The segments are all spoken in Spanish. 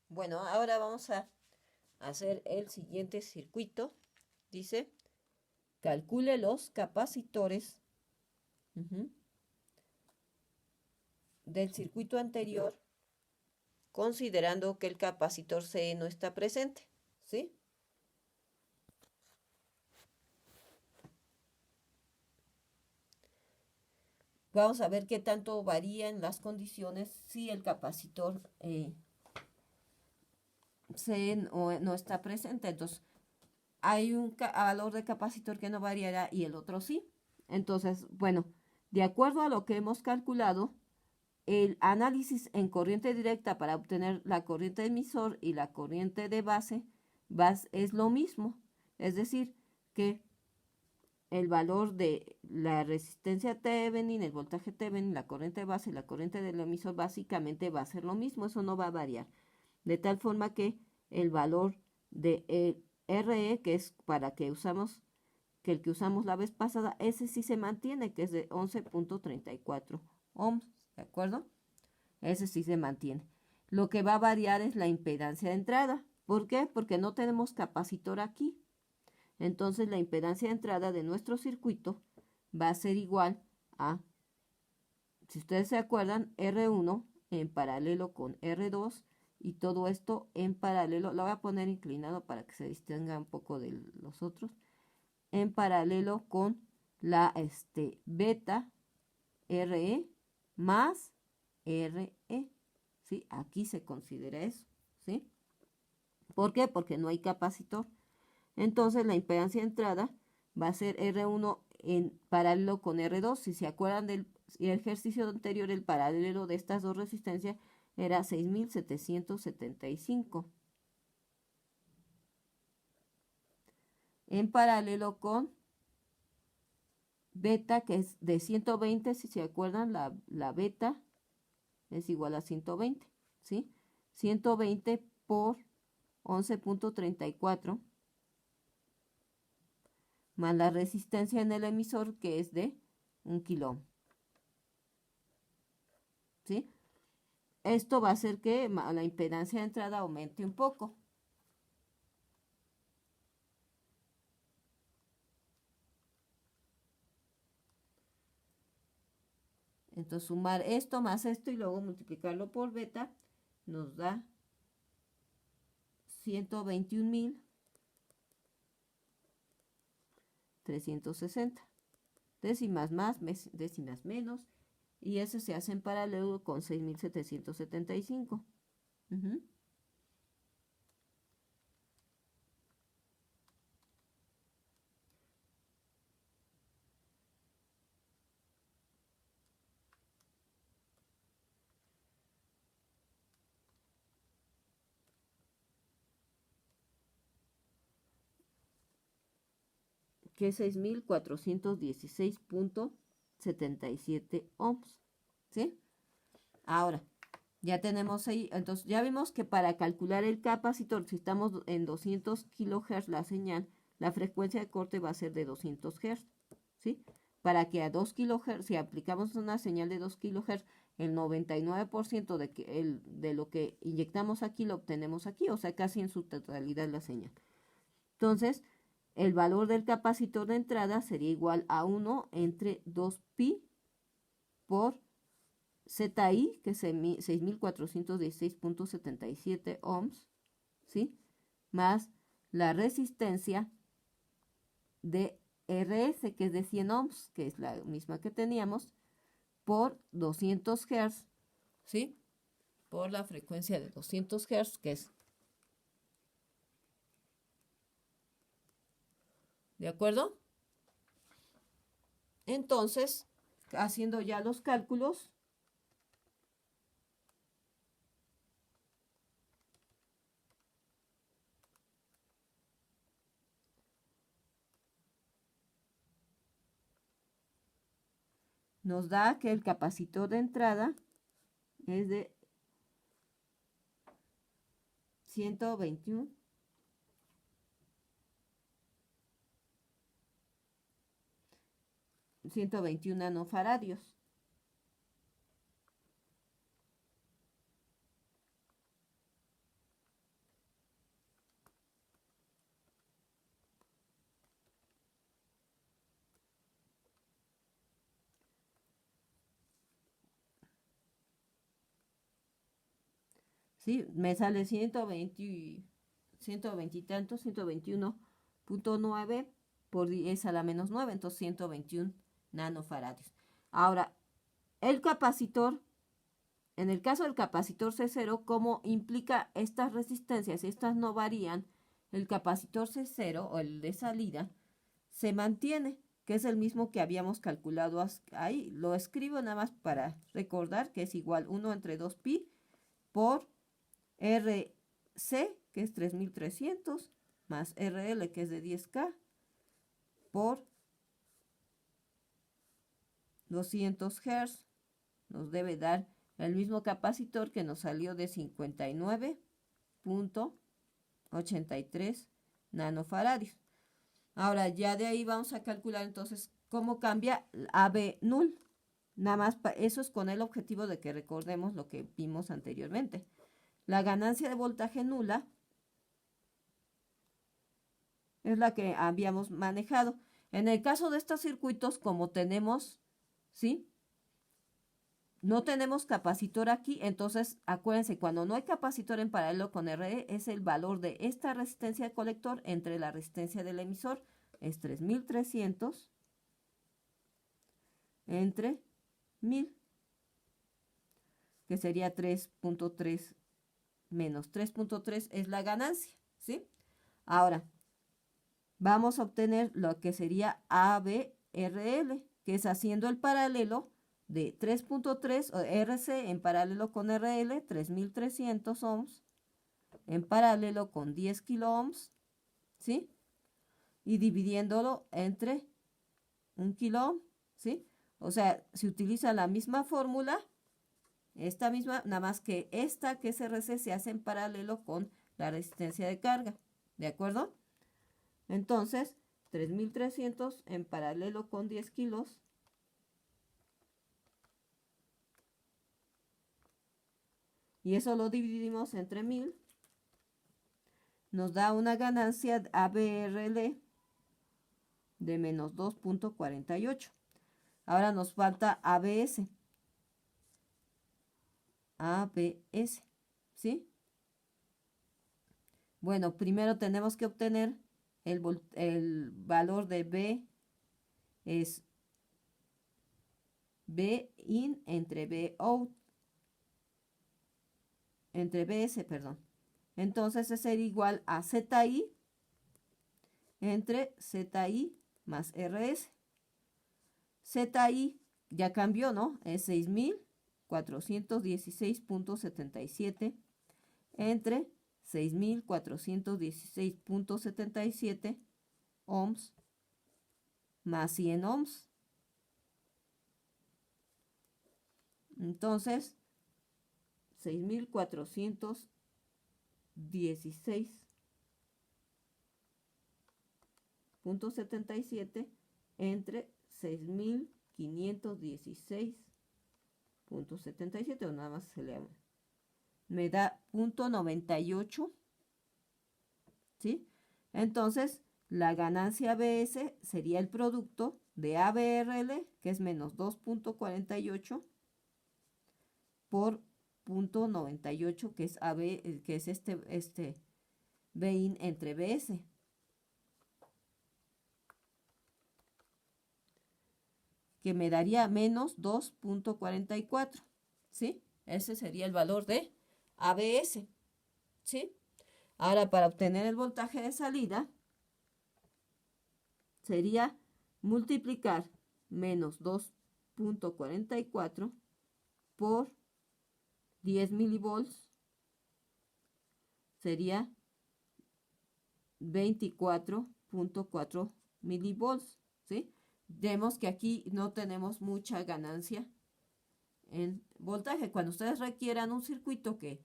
Bueno, ahora vamos a hacer el siguiente circuito. Dice, calcule los capacitores ujú, del circuito anterior, considerando que el capacitor C no está presente. ¿Sí? Vamos a ver qué tanto varían las condiciones si el capacitor C no está presente. Entonces, hay un valor de capacitor que no variará y el otro sí. Entonces, bueno, de acuerdo a lo que hemos calculado, el análisis en corriente directa para obtener la corriente de emisor y la corriente de base es lo mismo. Es decir, que el valor de la resistencia Thevenin, el voltaje Thevenin, la corriente de base y la corriente del emisor básicamente va a ser lo mismo, eso no va a variar. De tal forma que el valor de RE, que es para que usamos, que el que usamos la vez pasada, ese sí se mantiene, que es de 11.34 ohms, ¿de acuerdo? Ese sí se mantiene. Lo que va a variar es la impedancia de entrada. ¿Por qué? Porque no tenemos capacitor aquí. Entonces la impedancia de entrada de nuestro circuito va a ser igual a, si ustedes se acuerdan, R1 en paralelo con R2 y todo esto en paralelo. Lo voy a poner inclinado para que se distinga un poco de los otros. En paralelo con la beta RE más RE. ¿Sí? Aquí se considera eso. ¿Sí? ¿Por qué? Porque no hay capacitor. Entonces la impedancia de entrada va a ser R1 en paralelo con R2. Si se acuerdan del ejercicio anterior, el paralelo de estas dos resistencias era 6.775. En paralelo con beta, que es de 120, si se acuerdan, la beta es igual a 120, ¿sí? 120 por 11.34 más la resistencia en el emisor, que es de 1 kilo. ¿Sí? Esto va a hacer que la impedancia de entrada aumente un poco. Entonces sumar esto más esto y luego multiplicarlo por beta nos da 121.360. Décimas más, décimas menos. Y eso se hace en paralelo con 6.775. Uh-huh. Que es 6.416.77 ohms. ¿Sí? Ahora, ya tenemos ahí, entonces ya vimos que para calcular el capacitor, si estamos en 200 kHz la señal, la frecuencia de corte va a ser de 200 Hz, ¿sí? Para que a 2 kHz, si aplicamos una señal de 2 kHz, el 99% de lo que inyectamos aquí lo obtenemos aquí, o sea, casi en su totalidad la señal. Entonces, el valor del capacitor de entrada sería igual a 1 entre 2pi por ZI, que es 6.416.77 ohms, ¿sí? Más la resistencia de RS, que es de 100 ohms, que es la misma que teníamos, por 200 Hz, ¿sí? Por la frecuencia de 200 Hz, que es, ¿de acuerdo? Entonces, haciendo ya los cálculos, nos da que el capacitor de entrada es de 121 nanofaradios. ¿sí? Me sale 120 y tanto, 121.9 por 10 a la menos 9, entonces 121 nanofaradios. Ahora, el capacitor, en el caso del capacitor C0, como implica estas resistencias, estas no varían, el capacitor C0 o el de salida se mantiene, que es el mismo que habíamos calculado ahí. Lo escribo nada más para recordar que es igual 1 entre 2pi por RC, que es 3300, más RL, que es de 10K, por 200 Hz, nos debe dar el mismo capacitor que nos salió de 59.83 nanofaradios. Ahora ya de ahí vamos a calcular entonces cómo cambia AB null. Nada más, eso es con el objetivo de que recordemos lo que vimos anteriormente. La ganancia de voltaje nula es la que habíamos manejado. En el caso de estos circuitos, como tenemos, ¿sí? No tenemos capacitor aquí, entonces acuérdense, cuando no hay capacitor en paralelo con RE, es el valor de esta resistencia del colector entre la resistencia del emisor, es 3300 entre 1000, que sería 3.3 menos 3.3 es la ganancia, ¿sí? Ahora, vamos a obtener lo que sería ABRL, que es haciendo el paralelo de 3.3 RC en paralelo con RL, 3300 ohms, en paralelo con 10 kilo ohms, ¿sí? Y dividiéndolo entre 1 kilo ohm, ¿sí? O sea, se utiliza la misma fórmula, esta misma, nada más que esta que es RC se hace en paralelo con la resistencia de carga, ¿de acuerdo? Entonces, 3300 en paralelo con 10 kilos y eso lo dividimos entre 1000, nos da una ganancia ABRL de menos 2.48. Ahora nos falta ABS. ABS, ¿sí? Bueno, primero tenemos que obtener el valor de B, es B in entre B out, entre BS, perdón. Entonces es ser igual a ZI entre ZI más RS. ZI ya cambió, ¿no? Es 6416.77 entre 6416.77 ohms más 100 ohms. Entonces, 6416.77 entre 6516.77, o nada más se le me da 0.98, ¿sí? Entonces, la ganancia BS sería el producto de ABRL, que es menos 2.48 por 0.98, que es AB, que es este BIN entre BS. Que me daría menos 2.44, ¿sí? Ese sería el valor de ABS, ¿sí? Ahora, para obtener el voltaje de salida, sería multiplicar menos 2.44 por 10 milivolts, sería 24.4 milivolts, ¿sí? Vemos que aquí no tenemos mucha ganancia en voltaje. Cuando ustedes requieran un circuito que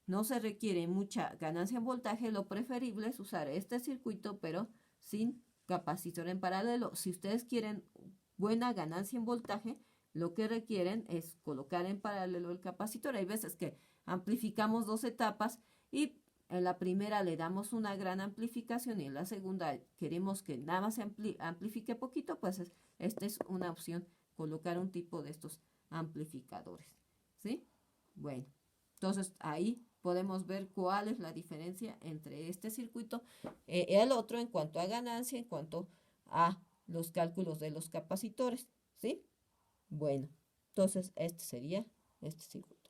no se requiere mucha ganancia en voltaje, lo preferible es usar este circuito, pero sin capacitor en paralelo. Si ustedes quieren buena ganancia en voltaje, lo que requieren es colocar en paralelo el capacitor. Hay veces que amplificamos dos etapas y en la primera le damos una gran amplificación y en la segunda queremos que nada más se amplifique poquito, pues esta es una opción, colocar un tipo de estos amplificadores, ¿sí? Bueno, entonces ahí podemos ver cuál es la diferencia entre este circuito y el otro en cuanto a ganancia, en cuanto a los cálculos de los capacitores, ¿sí? Bueno, entonces este sería este circuito.